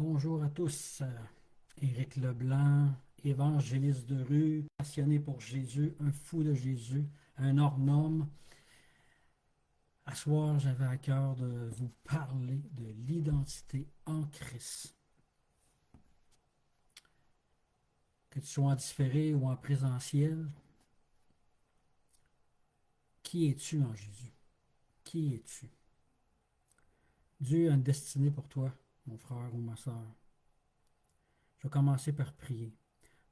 Bonjour à tous. Éric Leblanc, évangéliste de rue, passionné pour Jésus, un fou de Jésus, un hors-norme. À soir, j'avais à cœur de vous parler de l'identité en Christ. Que tu sois en différé ou en présentiel, qui es-tu en Jésus? Qui es-tu? Dieu a une destinée pour toi, mon frère ou ma soeur. Je vais commencer par prier.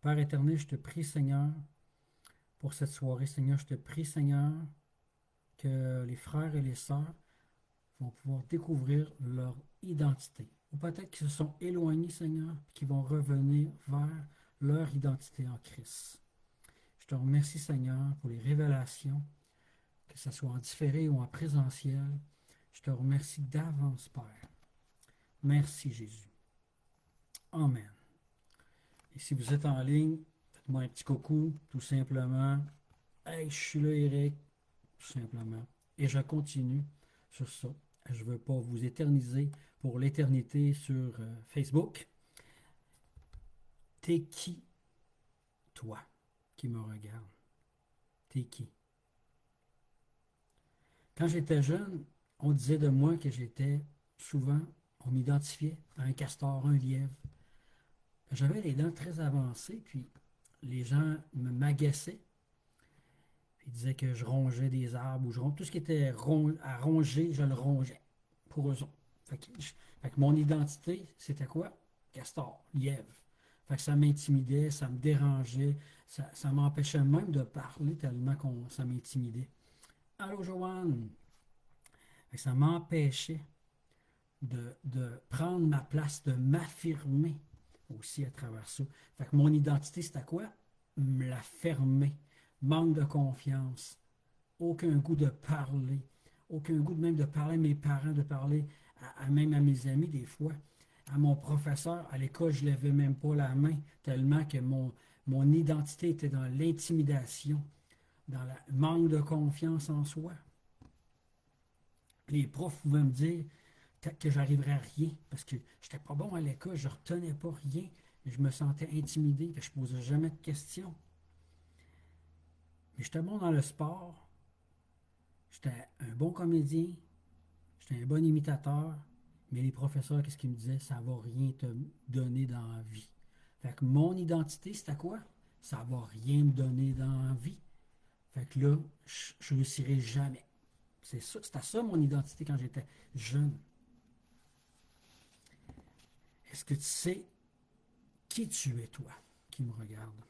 Père éternel, je te prie, Seigneur, pour cette soirée. Seigneur, je te prie, Seigneur, que les frères et les sœurs vont pouvoir découvrir leur identité. Ou peut-être qu'ils se sont éloignés, Seigneur, et qu'ils vont revenir vers leur identité en Christ. Je te remercie, Seigneur, pour les révélations, que ce soit en différé ou en présentiel. Je te remercie d'avance, Père. Merci, Jésus. Amen. Et si vous êtes en ligne, faites-moi un petit coucou, tout simplement. Hey, je suis là, Eric, tout simplement. Et je continue sur ça. Je ne veux pas vous éterniser pour l'éternité sur Facebook. T'es qui, toi, qui me regarde? T'es qui? Quand j'étais jeune, on disait de moi que j'étais souvent, on m'identifiait à un castor, un lièvre. J'avais les dents très avancées, puis les gens me m'agaçaient. Ils disaient que je rongeais des arbres ou tout ce qui était à ronger, je le rongeais pour eux autres. Fait que mon identité, c'était quoi? Castor, lièvre. Fait que ça m'intimidait, ça me dérangeait, ça m'empêchait même de parler tellement ça m'intimidait. Allô, Joanne? Fait que ça m'empêchait de prendre ma place, de m'affirmer aussi à travers ça. Fait que mon identité, c'était quoi? Me la fermer. Manque de confiance. Aucun goût de parler. Aucun goût même de parler à mes parents, de parler même à mes amis des fois. À mon professeur, à l'école, je ne levais même pas la main, tellement que mon identité était dans l'intimidation, dans le manque de confiance en soi. Les profs pouvaient me dire que j'arriverais à rien, parce que je n'étais pas bon à l'école, je ne retenais pas rien, je me sentais intimidé, que je ne posais jamais de questions. Mais j'étais bon dans le sport, j'étais un bon comédien, j'étais un bon imitateur, mais les professeurs, qu'est-ce qu'ils me disaient? Ça ne va rien te donner dans la vie. Fait que mon identité, c'était quoi? Ça ne va rien me donner dans la vie. Fait que là, je ne réussirai jamais. C'était ça mon identité quand j'étais jeune. Est-ce que tu sais qui tu es, toi, qui me regarde?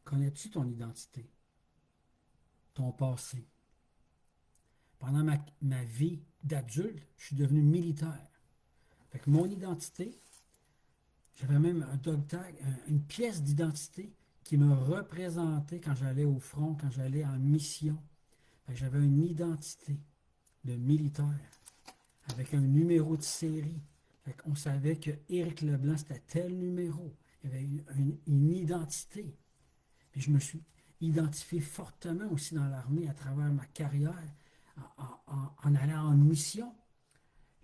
Connais-tu ton identité, ton passé? Pendant ma vie d'adulte, je suis devenu militaire. Fait que mon identité, j'avais même un dog tag, une pièce d'identité qui me représentait quand j'allais au front, quand j'allais en mission. Fait que j'avais une identité de militaire avec un numéro de série. Fait qu'on savait que Éric Leblanc, c'était tel numéro. Il y avait une identité. Puis je me suis identifié fortement aussi dans l'armée à travers ma carrière en allant en mission.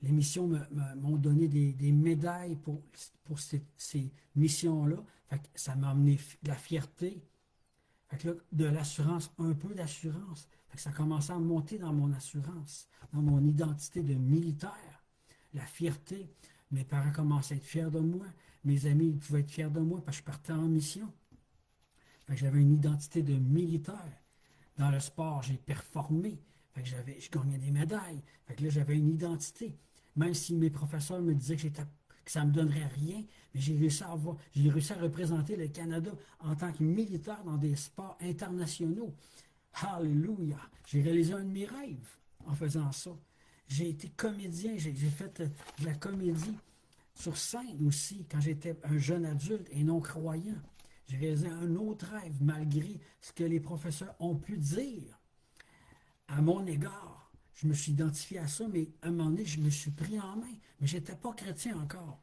Les missions m'ont donné des médailles pour ces missions-là. Fait que ça m'a amené de la fierté. Fait que là, de l'assurance, un peu d'assurance. Fait que ça commençait à monter dans mon assurance, dans mon identité de militaire. La fierté. Mes parents commençaient à être fiers de moi. Mes amis pouvaient être fiers de moi parce que je partais en mission. Fait que j'avais une identité de militaire. Dans le sport, j'ai performé. Fait que je gagnais des médailles. Fait que là, j'avais une identité. Même si mes professeurs me disaient que ça ne me donnerait rien, mais j'ai réussi à représenter le Canada en tant que militaire dans des sports internationaux. Alléluia! J'ai réalisé un de mes rêves en faisant ça. J'ai été comédien, j'ai fait de la comédie sur scène aussi quand j'étais un jeune adulte et non croyant. J'ai réalisé un autre rêve malgré ce que les professeurs ont pu dire à mon égard. Je me suis identifié à ça, mais à un moment donné, je me suis pris en main. Mais je n'étais pas chrétien encore.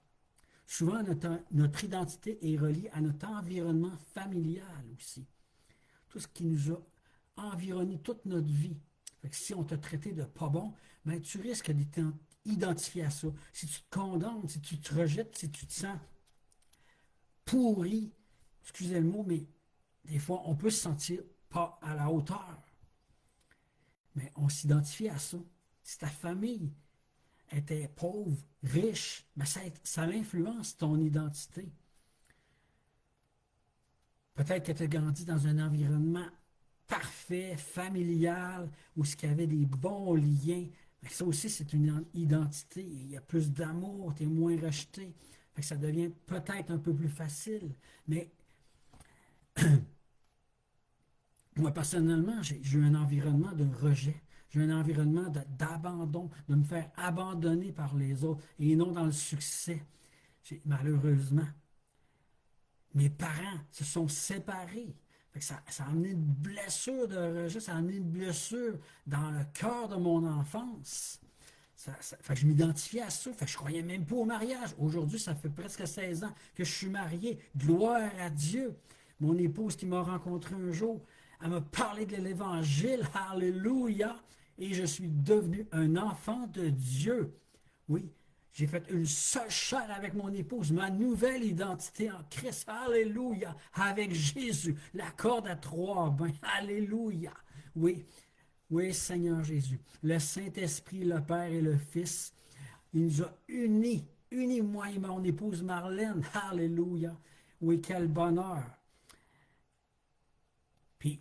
Souvent, notre identité est reliée à notre environnement familial aussi. Tout ce qui nous a environné toute notre vie. Fait que si on t'a traité de pas bon, ben, tu risques identifié à ça, si tu te condamnes, si tu te rejettes, si tu te sens pourri, excusez le mot, mais des fois, on peut se sentir pas à la hauteur. Mais on s'identifie à ça. Si ta famille était pauvre, riche, ben ça influence ton identité. Peut-être que tu as grandi dans un environnement parfait, familial, où il y avait des bons liens. Mais ça aussi, c'est une identité. Il y a plus d'amour, tu es moins rejeté. Fait que ça devient peut-être un peu plus facile. Mais moi, personnellement, j'ai eu un environnement de rejet. J'ai eu un environnement d'abandon, de me faire abandonner par les autres et non dans le succès. Malheureusement, mes parents se sont séparés. Fait que ça a amené une blessure de rejet, ça a amené une blessure dans le cœur de mon enfance. Fait que je m'identifiais à ça. Fait que je croyais même pas au mariage. Aujourd'hui, ça fait presque 16 ans que je suis marié. Gloire à Dieu. Mon épouse qui m'a rencontré un jour, elle m'a parlé de l'Évangile. Alléluia. Et je suis devenu un enfant de Dieu. Oui, j'ai fait une seule chair avec mon épouse, ma nouvelle identité en Christ. Alléluia. Avec Jésus, la corde à trois bains. Alléluia. Oui, oui, Seigneur Jésus. Le Saint-Esprit, le Père et le Fils, il nous a unis, moi et mon épouse Marlène. Alléluia. Oui, quel bonheur. Puis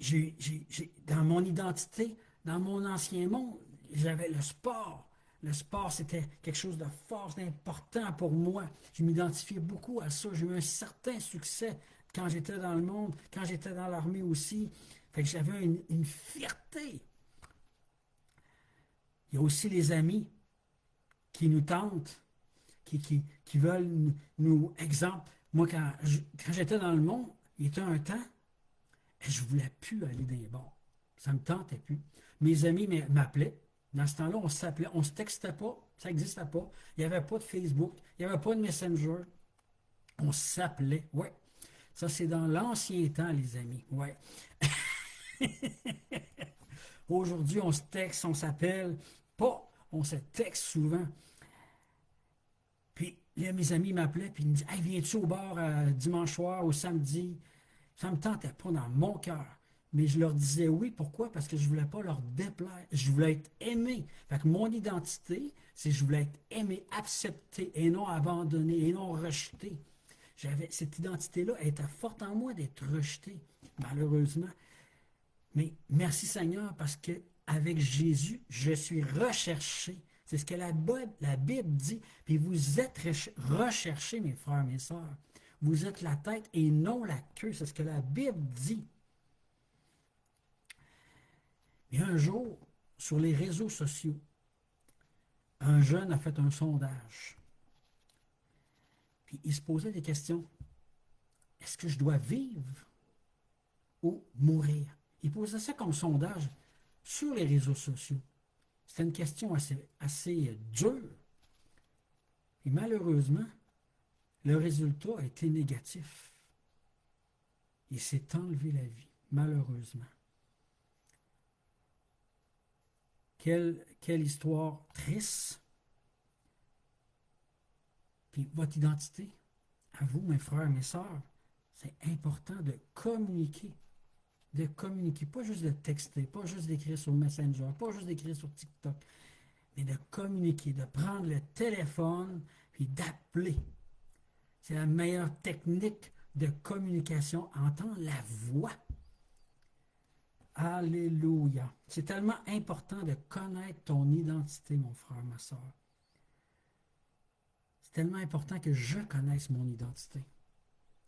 dans mon identité, dans mon ancien monde, j'avais le sport. Le sport, c'était quelque chose de fort, d'important pour moi. Je m'identifiais beaucoup à ça. J'ai eu un certain succès quand j'étais dans le monde, quand j'étais dans l'armée aussi. Fait que j'avais une fierté. Il y a aussi les amis qui nous tentent, qui veulent nous. Exemple, moi, quand j'étais dans le monde, il y était un temps, je ne voulais plus aller dans les bars. Ça ne me tentait plus. Mes amis m'appelaient. Dans ce temps-là, on s'appelait, on ne se textait pas, ça n'existait pas. Il n'y avait pas de Facebook, il n'y avait pas de Messenger. On s'appelait, ouais. Ça, c'est dans l'ancien temps, les amis, ouais. Aujourd'hui, on se texte, on s'appelle pas, on se texte souvent. Puis là, mes amis m'appelaient, puis ils me disaient, hey, viens-tu au bar dimanche soir ou samedi? Ça ne me tentait pas dans mon cœur. Mais je leur disais oui. Pourquoi? Parce que je ne voulais pas leur déplaire. Je voulais être aimé. Fait que mon identité, c'est que je voulais être aimé, accepté et non abandonné et non rejeté. Cette identité-là était forte en moi d'être rejeté, malheureusement. Mais merci Seigneur parce que avec Jésus, je suis recherché. C'est ce que la Bible dit. Puis vous êtes recherchés, mes frères, mes sœurs. Vous êtes la tête et non la queue. C'est ce que la Bible dit. Et un jour, sur les réseaux sociaux, un jeune a fait un sondage. Puis il se posait des questions. Est-ce que je dois vivre ou mourir? Il posait ça comme sondage sur les réseaux sociaux. C'était une question assez dure. Et malheureusement, le résultat a été négatif. Il s'est enlevé la vie, malheureusement. Quelle histoire triste. Puis votre identité, à vous, mes frères, mes sœurs, c'est important de communiquer. De communiquer, pas juste de texter, pas juste d'écrire sur Messenger, pas juste d'écrire sur TikTok, mais de communiquer, de prendre le téléphone puis d'appeler. C'est la meilleure technique de communication, entendre la voix. Alléluia. C'est tellement important de connaître ton identité, mon frère, ma soeur. C'est tellement important que je connaisse mon identité,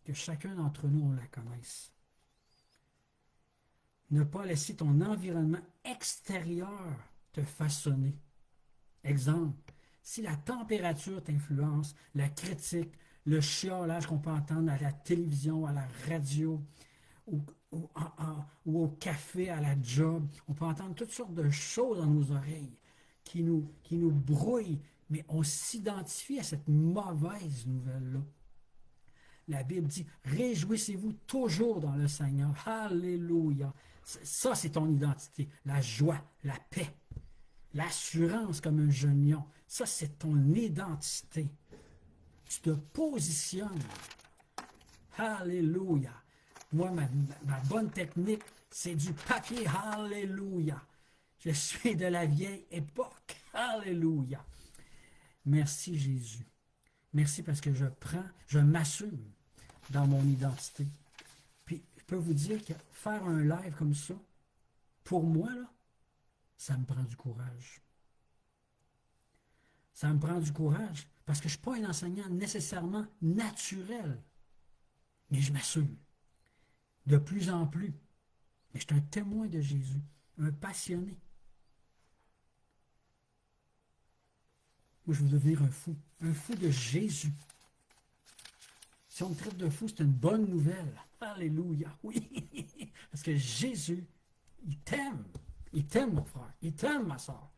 que chacun d'entre nous, on la connaisse. Ne pas laisser ton environnement extérieur te façonner. Exemple, si la température t'influence, la critique, le chiolage qu'on peut entendre à la télévision, à la radio, ou au café, à la job, on peut entendre toutes sortes de choses dans nos oreilles qui nous brouillent, mais on s'identifie à cette mauvaise nouvelle-là. La Bible dit, réjouissez-vous toujours dans le Seigneur. Alléluia. Ça, c'est ton identité. La joie, la paix. l'assurance comme un jeune lion. Ça, c'est ton identité. Tu te positionnes. Alléluia. Moi, ma bonne technique, c'est du papier. Alléluia. Je suis de la vieille époque. Alléluia. Merci Jésus. Merci parce que je m'assume dans mon identité. Puis, je peux vous dire que faire un live comme ça, pour moi, là, ça me prend du courage. Ça me prend du courage parce que je ne suis pas un enseignant nécessairement naturel. Mais je m'assume. De plus en plus. Mais je suis un témoin de Jésus. Un passionné. Moi, je veux devenir un fou. Un fou de Jésus. Si on me traite de fou, c'est une bonne nouvelle. Alléluia. Oui. Parce que Jésus, il t'aime. Il t'aime, mon frère. Il t'aime, ma soeur.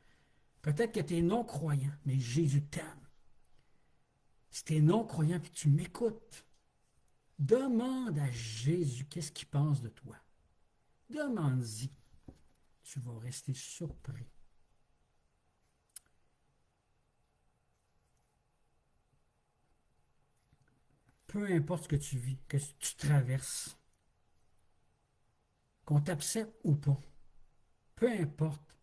Peut-être que tu es non-croyant, mais Jésus t'aime. Si tu es non-croyant et que tu m'écoutes, demande à Jésus qu'est-ce qu'il pense de toi. Demande-y. Tu vas rester surpris. Peu importe ce que tu vis, que tu traverses, qu'on t'accepte ou pas, peu importe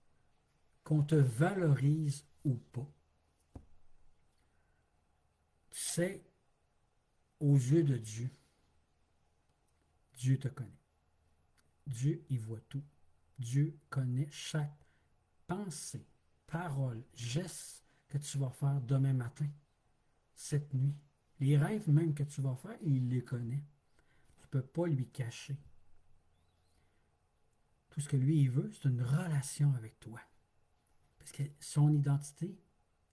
qu'on te valorise ou pas, tu sais, aux yeux de Dieu, Dieu te connaît. Dieu y voit tout. Dieu connaît chaque pensée, parole, geste que tu vas faire demain matin, cette nuit. Les rêves même que tu vas faire, il les connaît. Tu ne peux pas lui cacher. Tout ce que lui, il veut, c'est une relation avec toi. Parce que son identité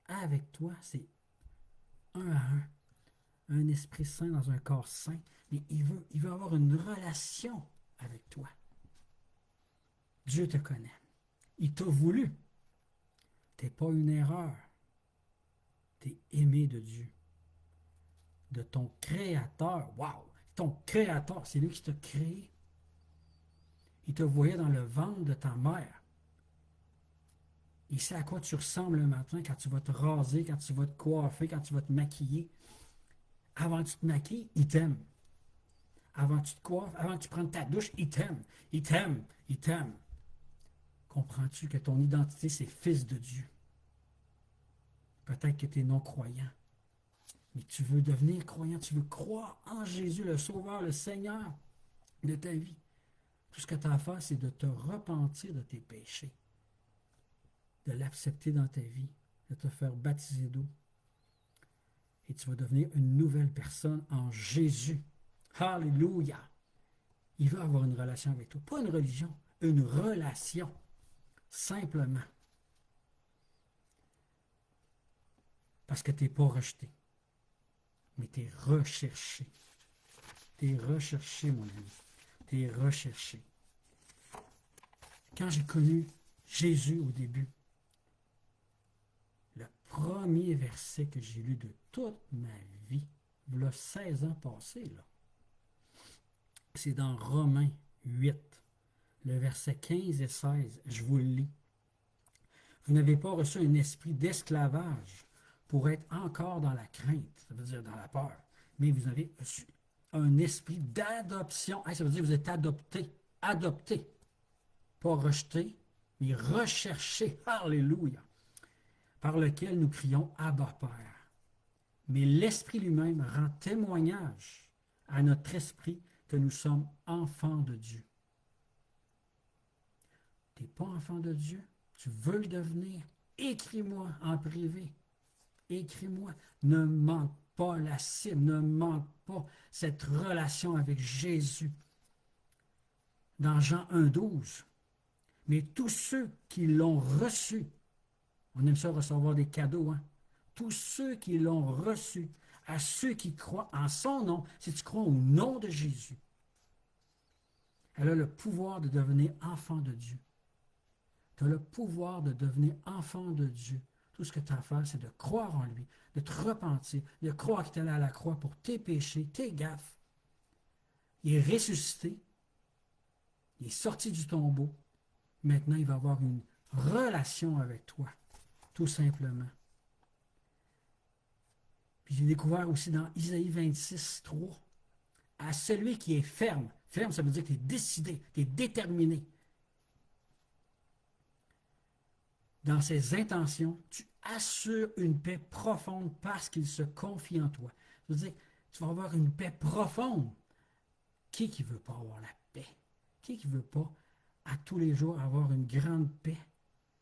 avec toi, c'est un à un. Un esprit saint dans un corps saint. Mais il veut avoir une relation avec toi. Dieu te connaît. Il t'a voulu. Tu n'es pas une erreur. Tu es aimé de Dieu. De ton Créateur. Waouh! Ton Créateur, c'est lui qui t'a créé. Il te voyait dans le ventre de ta mère. Il sait à quoi tu ressembles le matin quand tu vas te raser, quand tu vas te coiffer, quand tu vas te maquiller. Avant que tu te maquilles, il t'aime. Avant que tu te coiffes, avant que tu prennes ta douche, il t'aime. Il t'aime. Il t'aime. Comprends-tu que ton identité, c'est fils de Dieu? Peut-être que tu es non-croyant. Mais tu veux devenir croyant, tu veux croire en Jésus, le Sauveur, le Seigneur de ta vie. Tout ce que tu as à faire, c'est de te repentir de tes péchés, de l'accepter dans ta vie, de te faire baptiser d'eau. Et tu vas devenir une nouvelle personne en Jésus. Alléluia! Il veut avoir une relation avec toi. Pas une religion, une relation. Simplement. Parce que tu n'es pas rejeté. Mais tu es recherché. Tu es recherché, mon ami. Tu es recherché. Quand j'ai connu Jésus au début, le premier verset que j'ai lu de toute ma vie, il y a 16 ans passés, là, c'est dans Romains 8, le verset 15 et 16. Je vous le lis. Vous n'avez pas reçu un esprit d'esclavage pour être encore dans la crainte, ça veut dire dans la peur, mais vous avez reçu un esprit d'adoption. Ça veut dire que vous êtes adopté, adopté, pas rejeté, mais recherché, alléluia, par lequel nous crions Abba Père. Mais l'Esprit lui-même rend témoignage à notre esprit que nous sommes enfants de Dieu. Tu n'es pas enfant de Dieu? Tu veux le devenir? Écris-moi en privé. Écris-moi. Ne manque pas la cible, ne manque pas cette relation avec Jésus. Dans Jean 1,12. Mais tous ceux qui l'ont reçu, on aime ça recevoir des cadeaux, hein? Tous ceux qui l'ont reçu, à ceux qui croient en son nom, si tu crois au nom de Jésus, elle a le pouvoir de devenir enfant de Dieu. Tu as le pouvoir de devenir enfant de Dieu. Tout ce que tu as à faire, c'est de croire en lui, de te repentir, de croire qu'il est allé à la croix pour tes péchés, tes gaffes. Il est ressuscité, il est sorti du tombeau. Maintenant, il va avoir une relation avec toi, tout simplement. Puis j'ai découvert aussi dans Isaïe 26, 3, à celui qui est ferme. Ferme, ça veut dire que tu es décidé, tu es déterminé. Dans ses intentions, tu assures une paix profonde parce qu'il se confie en toi. Ça veut dire que tu vas avoir une paix profonde. Qui veut pas avoir la paix? Qui veut pas, à tous les jours, avoir une grande paix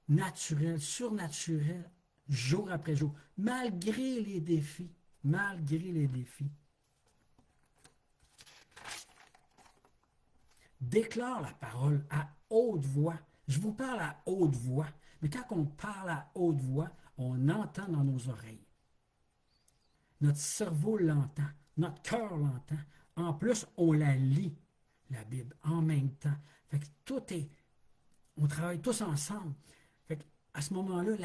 naturelle, surnaturelle, jour après jour, malgré les défis, malgré les défis. Déclare la parole à haute voix. Je vous parle à haute voix, mais quand on parle à haute voix, on entend dans nos oreilles. Notre cerveau l'entend, notre cœur l'entend. En plus, on la lit, la Bible, en même temps. Fait que tout est... On travaille tous ensemble. Fait que à ce moment-là,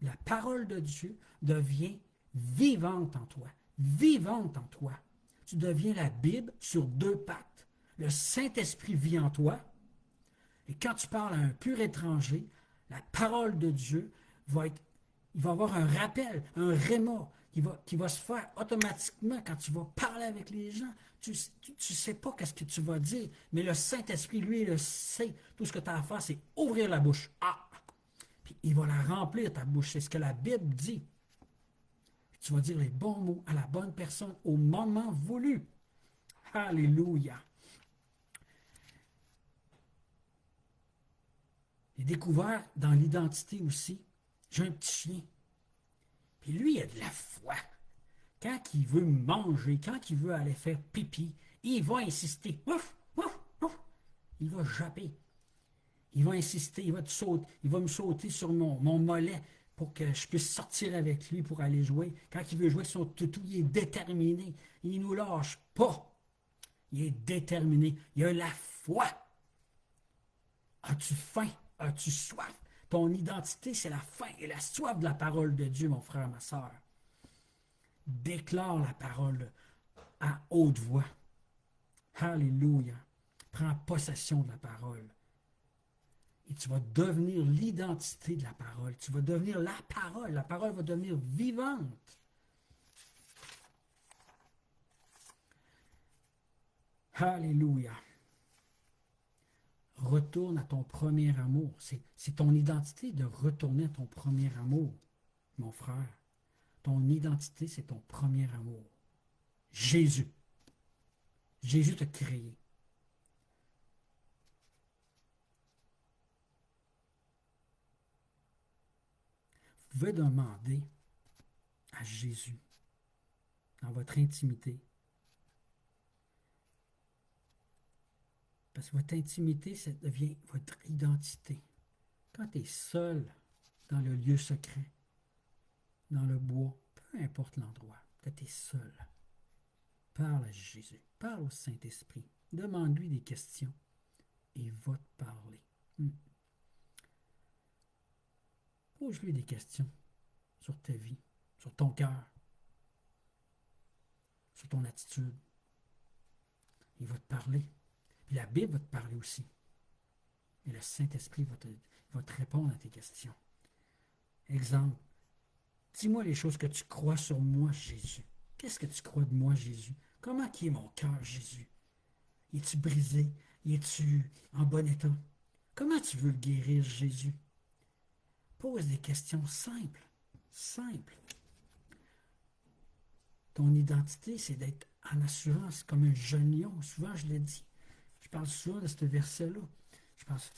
la parole de Dieu devient vivante en toi. Vivante en toi. Tu deviens la Bible sur deux pattes. Le Saint-Esprit vit en toi. Et quand tu parles à un pur étranger, la parole de Dieu va être... Il va avoir un rappel, un réma qui va se faire automatiquement quand tu vas parler avec les gens. Tu ne sais pas qu'est-ce que tu vas dire, mais le Saint-Esprit, lui, le sait. Tout ce que tu as à faire, c'est ouvrir la bouche. Ah! Puis il va la remplir, ta bouche. C'est ce que la Bible dit. Puis tu vas dire les bons mots à la bonne personne au moment voulu. Alléluia. J'ai découvert dans l'identité aussi, j'ai un petit chien. Puis lui, il a de la foi. Quand il veut manger, quand il veut aller faire pipi, il va insister. Ouf, ouf, ouf. Il va japper. Il va insister, il va me sauter sur mon mollet pour que je puisse sortir avec lui pour aller jouer. Quand il veut jouer avec son toutou, il est déterminé. Il ne nous lâche pas. Il est déterminé. Il a la foi. As-tu faim? As-tu soif? Ton identité, c'est la faim et la soif de la parole de Dieu, mon frère, ma soeur. Déclare la parole à haute voix. Alléluia. Prends possession de la parole. Et tu vas devenir l'identité de la parole. Tu vas devenir la parole. La parole va devenir vivante. Alléluia. Retourne à ton premier amour. C'est ton identité de retourner à ton premier amour, mon frère. Ton identité, c'est ton premier amour. Jésus. Jésus t'a créé. Vous pouvez demander à Jésus, dans votre intimité, parce que votre intimité, ça devient votre identité. Quand tu es seul dans le lieu secret, dans le bois, peu importe l'endroit, que tu es seul, parle à Jésus, parle au Saint-Esprit, demande-lui des questions et il va te parler. Pose-lui des questions sur ta vie, sur ton cœur, sur ton attitude. Il va te parler. Puis la Bible va te parler aussi. Et le Saint-Esprit va te répondre à tes questions. Exemple, dis-moi les choses que tu crois sur moi, Jésus. Qu'est-ce que tu crois de moi, Jésus? Comment est mon cœur, Jésus? Es-tu brisé? Es-tu en bon état? Comment tu veux le guérir, Jésus? Pose des questions simples. Simples. Ton identité, c'est d'être en assurance comme un jeune lion. Souvent, je le dis. Je parle souvent de ce verset-là. Je pense,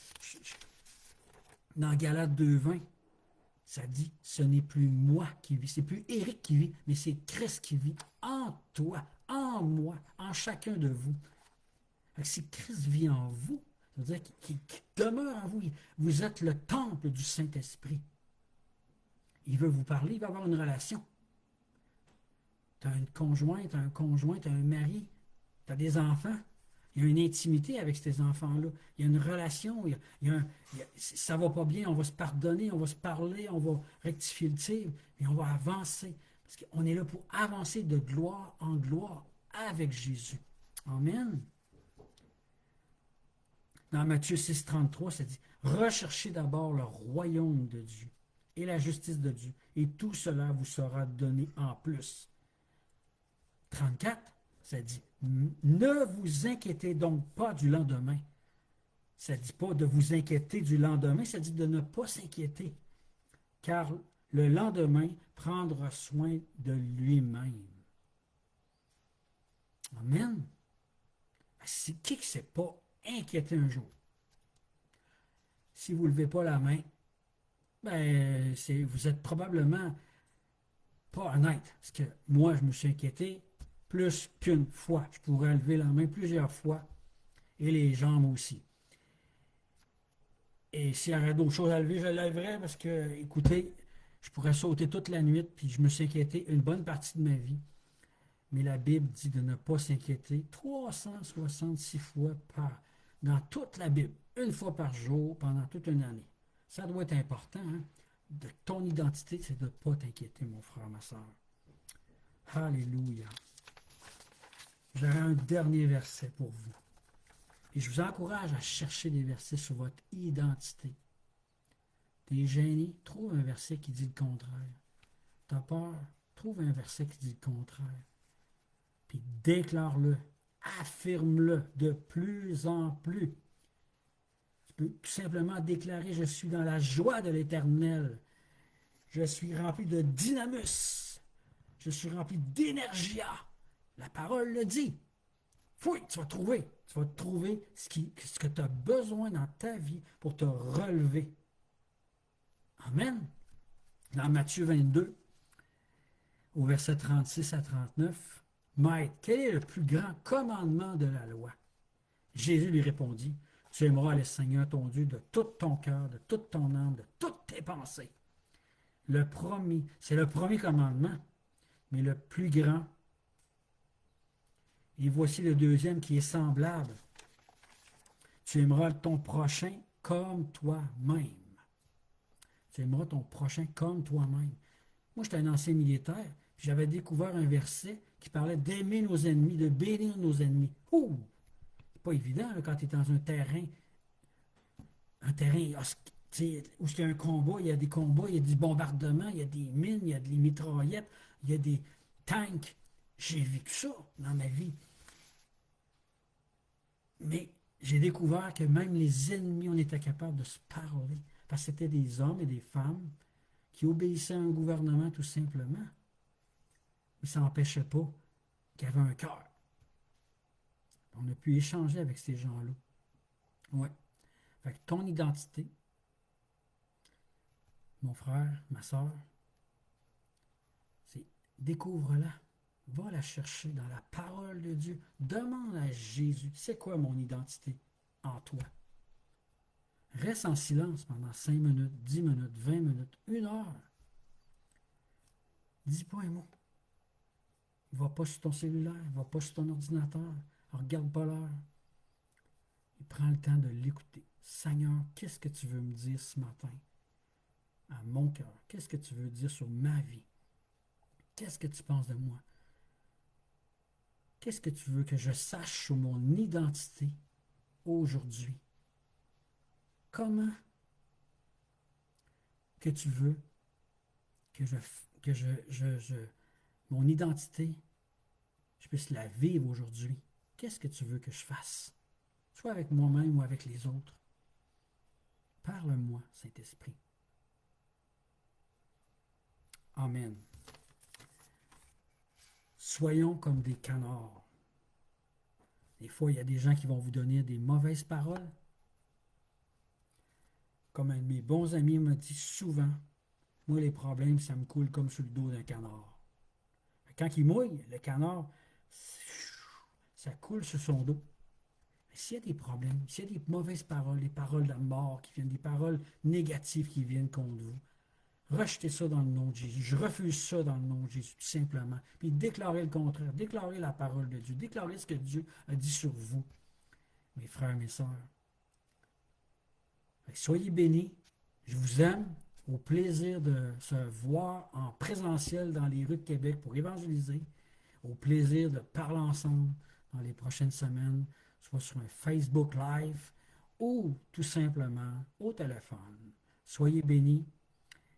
dans Galates 2:20, ça dit, ce n'est plus moi qui vis, c'est plus Éric qui vit, mais c'est Christ qui vit en toi, en moi, en chacun de vous. Si Christ vit en vous, ça veut dire qu'il demeure en vous. Vous êtes le temple du Saint-Esprit. Il veut vous parler, il va avoir une relation. Tu as une conjointe, un conjoint, tu as un mari, tu as des enfants. Il y a une intimité avec ces enfants-là. Il y a une relation. Ça ne va pas bien, on va se pardonner, on va se parler, on va rectifier le tir, et on va avancer. Parce qu'on est là pour avancer de gloire en gloire avec Jésus. Amen. Dans Matthieu 6,33, ça dit, recherchez d'abord le royaume de Dieu et la justice de Dieu, et tout cela vous sera donné en plus. 34, ça dit, ne vous inquiétez donc pas du lendemain. Ça ne dit pas de vous inquiéter du lendemain, ça dit de ne pas s'inquiéter, car le lendemain prendra soin de lui-même. Amen. C'est qui ne s'est pas inquiété un jour? Si vous ne levez pas la main, ben, vous êtes probablement pas honnête. Parce que moi, je me suis inquiété plus qu'une fois. Je pourrais lever la main plusieurs fois et les jambes aussi. Et s'il y aurait d'autres choses à lever, je lèverais parce que, écoutez, je pourrais sauter toute la nuit, puis je me suis inquiété une bonne partie de ma vie. Mais la Bible dit de ne pas s'inquiéter 366 fois dans toute la Bible, une fois par jour, pendant toute une année. Ça doit être important, hein? De ton identité, c'est de ne pas t'inquiéter, mon frère, ma soeur. Alléluia. J'aurai un dernier verset pour vous. Et je vous encourage à chercher des versets sur votre identité. T'es gêné, trouve un verset qui dit le contraire. T'as peur, trouve un verset qui dit le contraire. Puis déclare-le, affirme-le de plus en plus. Tu peux tout simplement déclarer, je suis dans la joie de l'Éternel. Je suis rempli de dynamus. Je suis rempli d'énergia. La parole le dit. Fouille, tu vas trouver. Tu vas trouver ce que tu as besoin dans ta vie pour te relever. Amen. Dans Matthieu 22, au verset 36 à 39, Maître, quel est le plus grand commandement de la loi? Jésus lui répondit, tu aimeras le Seigneur ton Dieu de tout ton cœur, de toute ton âme, de toutes tes pensées. C'est le premier commandement, mais le plus grand. Et voici le deuxième qui est semblable. Tu aimeras ton prochain comme toi-même. Tu aimeras ton prochain comme toi-même. Moi, j'étais un ancien militaire, puis j'avais découvert un verset qui parlait d'aimer nos ennemis, de bénir nos ennemis. Ouh! C'est pas évident là, quand tu es dans un terrain où il y a un combat, il y a des combats, il y a du bombardement, il y a des mines, il y a des mitraillettes, il y a des tanks. J'ai vécu ça dans ma vie. Mais j'ai découvert que même les ennemis, on était capable de se parler. Parce que c'était des hommes et des femmes qui obéissaient à un gouvernement tout simplement. Mais ça n'empêchait pas qu'il y avait un cœur. On a pu échanger avec ces gens-là. Ouais. Fait que ton identité, mon frère, ma soeur, c'est découvre-la. Va la chercher dans la parole de Dieu. Demande à Jésus, c'est quoi mon identité en toi? Reste en silence pendant 5 minutes, 10 minutes, 20 minutes, 1 heure. Dis pas un mot. Va pas sur ton cellulaire, va pas sur ton ordinateur. Regarde pas l'heure. Et prends le temps de l'écouter. Seigneur, qu'est-ce que tu veux me dire ce matin à mon cœur? Qu'est-ce que tu veux dire sur ma vie? Qu'est-ce que tu penses de moi? Qu'est-ce que tu veux que je sache sur mon identité aujourd'hui? Comment que tu veux que mon identité, je puisse la vivre aujourd'hui? Qu'est-ce que tu veux que je fasse? Soit avec moi-même ou avec les autres. Parle-moi, Saint-Esprit. Amen. Soyons comme des canards. Des fois, il y a des gens qui vont vous donner des mauvaises paroles. Comme un de mes bons amis m'a dit souvent, moi, les problèmes, ça me coule comme sur le dos d'un canard. Quand il mouille, le canard, ça coule sur son dos. Mais s'il y a des problèmes, s'il y a des mauvaises paroles, des paroles de mort qui viennent, des paroles négatives qui viennent contre vous, rejetez ça dans le nom de Jésus. Je refuse ça dans le nom de Jésus, tout simplement. Puis déclarez le contraire. Déclarez la parole de Dieu. Déclarez ce que Dieu a dit sur vous, mes frères, mes sœurs. Soyez bénis. Je vous aime. Au plaisir de se voir en présentiel dans les rues de Québec pour évangéliser. Au plaisir de parler ensemble dans les prochaines semaines, soit sur un Facebook Live ou tout simplement au téléphone. Soyez bénis.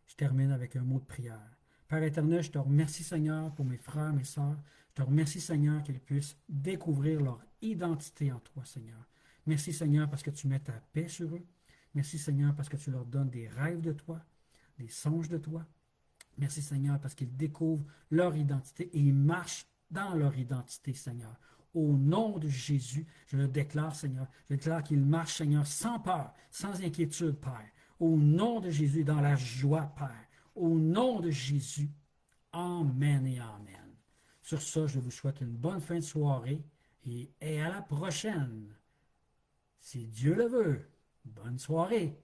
Je termine avec un mot de prière. Père éternel, je te remercie, Seigneur, pour mes frères, mes sœurs. Je te remercie, Seigneur, qu'ils puissent découvrir leur identité en toi, Seigneur. Merci, Seigneur, parce que tu mets ta paix sur eux. Merci, Seigneur, parce que tu leur donnes des rêves de toi, des songes de toi. Merci, Seigneur, parce qu'ils découvrent leur identité et ils marchent dans leur identité, Seigneur. Au nom de Jésus, je le déclare, Seigneur. Je déclare qu'ils marchent, Seigneur, sans peur, sans inquiétude, Père. Au nom de Jésus, dans la joie, Père. Au nom de Jésus. Amen et Amen. Sur ça, je vous souhaite une bonne fin de soirée et à la prochaine. Si Dieu le veut. Bonne soirée.